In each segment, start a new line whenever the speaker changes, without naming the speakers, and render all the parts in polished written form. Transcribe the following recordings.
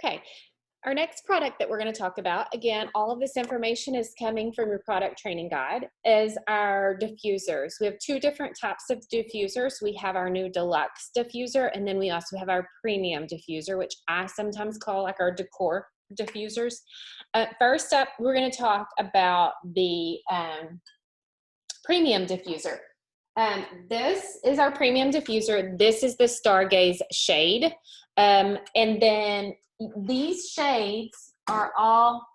Okay, our next product that we're going to talk about, again, all of this information is coming from your product training guide, is our diffusers. We have two different types of diffusers. We have our new deluxe diffuser, and then we also have our premium diffuser, which I sometimes call like our decor diffusers. First up, we're going to talk about the premium diffuser. This is our premium diffuser. This is the Stargaze shade. And then these shades are all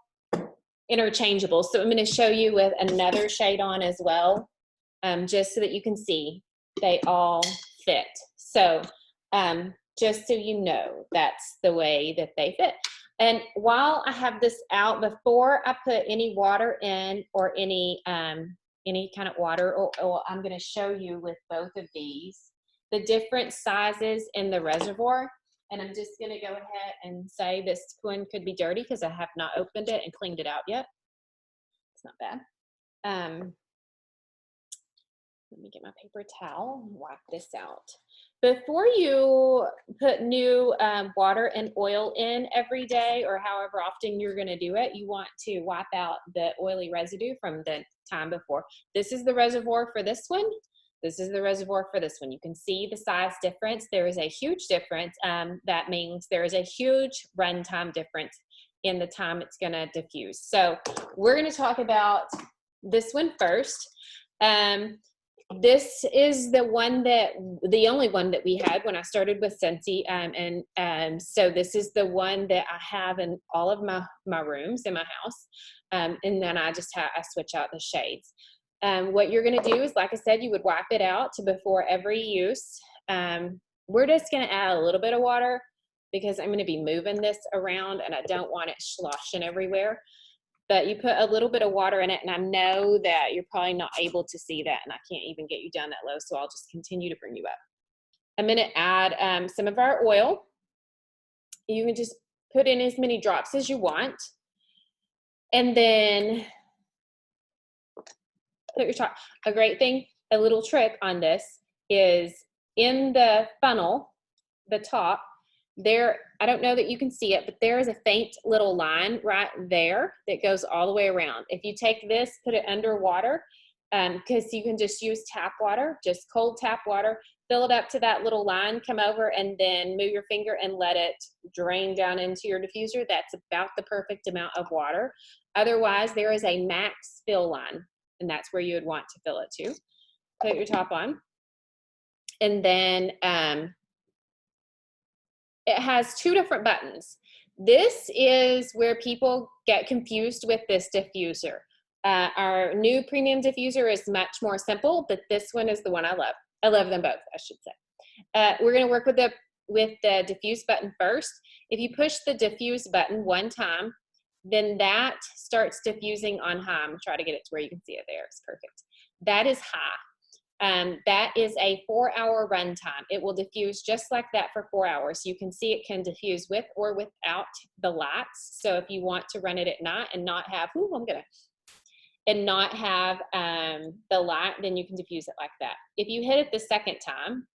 interchangeable. So I'm going to show you with another shade on as well, just so that you can see they all fit. So just so you know, that's the way that they fit. And while I have this out, before I put any water in or any kind of water, or I'm going to show you with both of these, the different sizes in the reservoir. And I'm just going to go ahead and say this one could be dirty because I have not opened it and cleaned it out yet. It's not bad. Let me get my paper towel and wipe this out. Before you put new water and oil in every day, or however often you're going to do it, you want to wipe out the oily residue from the time before. This is the reservoir for this one. This is the reservoir for this one. You can see the size difference. There is a huge difference. That means there is a huge runtime difference in the time it's going to diffuse. So we're going to talk about this one first. This is the only one that we had when I started with Scentsy, and so this is the one that I have in all of my rooms in my house, and then I switch out the shades. What you're going to do is, like I said, you would wipe it out before every use. We're just going to add a little bit of water because I'm going to be moving this around and I don't want it sloshing everywhere. But you put a little bit of water in it, and I know that you're probably not able to see that, and I can't even get you down that low, so I'll just continue to bring you up. I'm going to add some of our oil. You can just put in as many drops as you want, and then put your top. A great thing, a little trick on this is in the funnel, the top, there, I don't know that you can see it, but there is a faint little line right there that goes all the way around. If you take this, put it underwater, because you can just use tap water, just cold tap water, fill it up to that little line, come over and then move your finger and let it drain down into your diffuser. That's about the perfect amount of water. Otherwise, there is a max fill line, and that's where you would want to fill it to. Put your top on. And then it has two different buttons. This is where people get confused with this diffuser. Our new premium diffuser is much more simple, but this one is the one I love. I love them both, I should say. We're going to work with the diffuse button first. If you push the diffuse button one time, then that starts diffusing on high. I'm going to try to get it to where you can see it there. It's perfect. That is high. That is a 4-hour run time. It will diffuse just like that for 4 hours. You can see it can diffuse with or without the lights. So if you want to run it at night and not have, the light, then you can diffuse it like that. If you hit it the second time,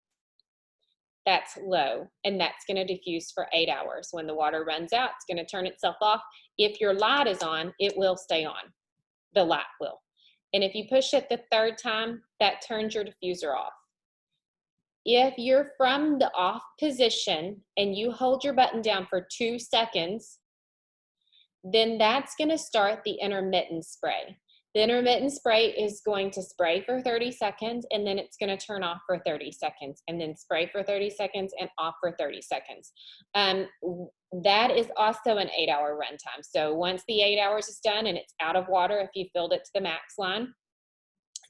that's low, and that's going to diffuse for 8 hours. When the water runs out, it's going to turn itself off. If your light is on, it will stay on. The light will. And if you push it the third time, that turns your diffuser off. If you're from the off position and you hold your button down for 2 seconds, then that's going to start the intermittent spray. The intermittent spray is going to spray for 30 seconds, and then it's going to turn off for 30 seconds, and then spray for 30 seconds and off for 30 seconds. That is also an 8-hour runtime. So once the 8 hours is done and it's out of water, if you filled it to the max line,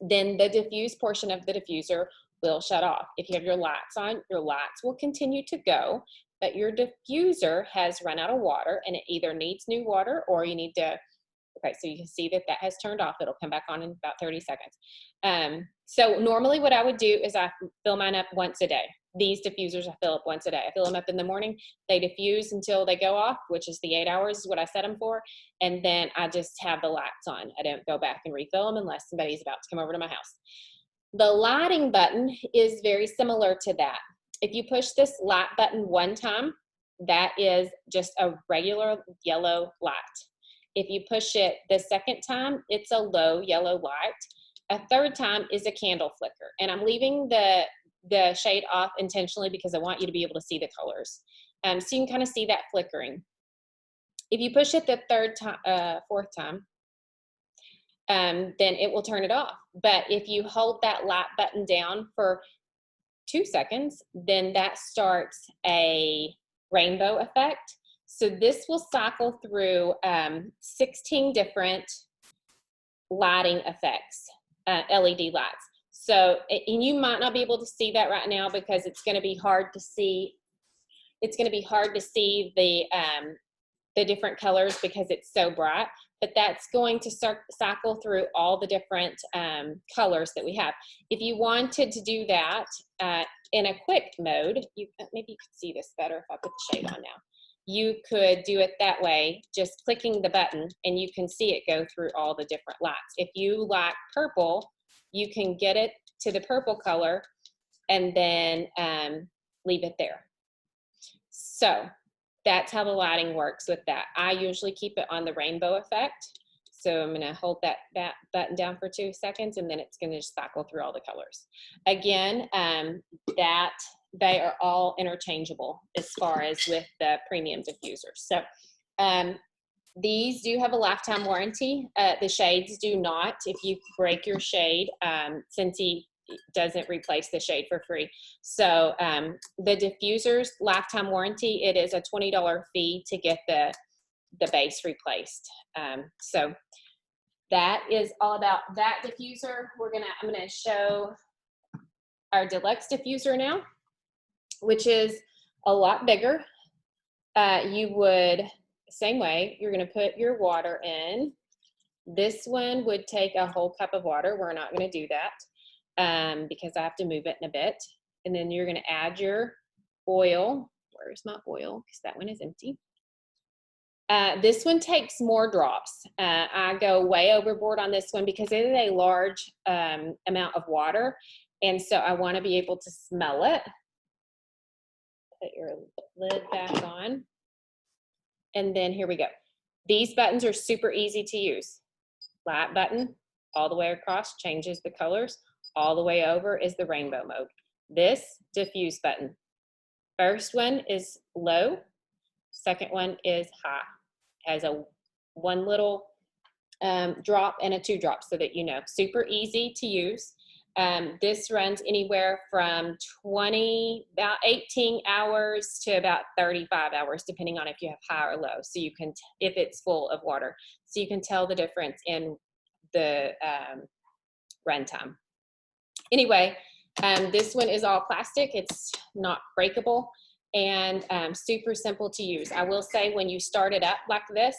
then the diffuse portion of the diffuser will shut off. If you have your lights on, your lights will continue to go, but your diffuser has run out of water and it either needs new water or you need to, okay, so you can see that has turned off. It'll come back on in about 30 seconds. So normally what I would do is I fill mine up once a day. These diffusers I fill up once a day. I fill them up in the morning. They diffuse until they go off, which is the 8 hours is what I set them for. And then I just have the lights on. I don't go back and refill them unless somebody's about to come over to my house. The lighting button is very similar to that. If you push this light button one time, that is just a regular yellow light. If you push it the second time, it's a low yellow light. A third time is a candle flicker. And I'm leaving the shade off intentionally because I want you to be able to see the colors. So you can kind of see that flickering. If you push it the fourth time, then it will turn it off. But if you hold that light button down for 2 seconds, then that starts a rainbow effect. So this will cycle through 16 different lighting effects, LED lights. So, and you might not be able to see that right now because it's going to be hard to see. It's going to be hard to see the different colors because it's so bright, but that's going to cycle through all the different colors that we have. If you wanted to do that in a quick mode, maybe you could see this better if I put the shade on now. You could do it that way, just clicking the button, and you can see it go through all the different lights. If you like purple, you can get it to the purple color and then leave it there. So that's how the lighting works with that. I usually keep it on the rainbow effect. So I'm gonna hold that button down for 2 seconds, and then it's gonna just cycle through all the colors. Again, that they are all interchangeable as far as with the premium diffusers. So these do have a lifetime warranty. The shades do not. If you break your shade, Scentsy doesn't replace the shade for free. So the diffusers lifetime warranty, it is a $20 fee to get the base replaced. So that is all about that diffuser. I'm gonna show our deluxe diffuser now, which is a lot bigger. You would, same way, you're gonna put your water in. This one would take a whole cup of water. We're not gonna do that because I have to move it in a bit. And then you're gonna add your oil. Where's my oil? Because that one is empty. This one takes more drops. I go way overboard on this one because it is a large amount of water. And so I wanna be able to smell it. Put your lid back on. And then here we go. These buttons are super easy to use. Light button all the way across changes the colors. All the way over is the rainbow mode. This diffuse button. First one is low. Second one is high. Has a one little drop and a 2 drop so that you know. Super easy to use. This runs anywhere from about 18 hours to about 35 hours, depending on if you have high or low. So you can, if it's full of water, so you can tell the difference in the run time. Anyway, this one is all plastic. It's not breakable and super simple to use. I will say when you start it up like this,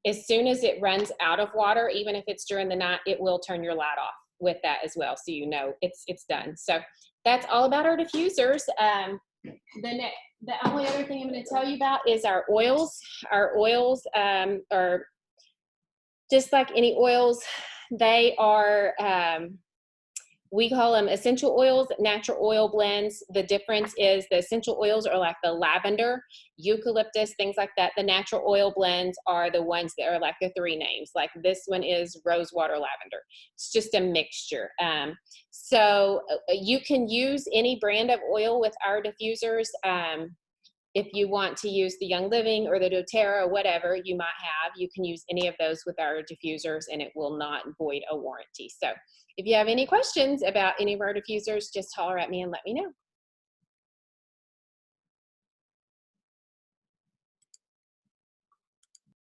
as soon as it runs out of water, even if it's during the night, it will turn your light off with that as well, so you know it's done. So that's all about our diffusers. The only other thing I'm going to tell you about is our oils. Our oils are just like any oils. They are we call them essential oils, natural oil blends. The difference is the essential oils are like the lavender, eucalyptus, things like that. The natural oil blends are the ones that are like the 3 names. Like this one is rosewater lavender. It's just a mixture. So you can use any brand of oil with our diffusers. If you want to use the Young Living or the doTERRA or whatever you might have, you can use any of those with our diffusers and it will not void a warranty. So if you have any questions about any of our diffusers, just holler at me and let me know.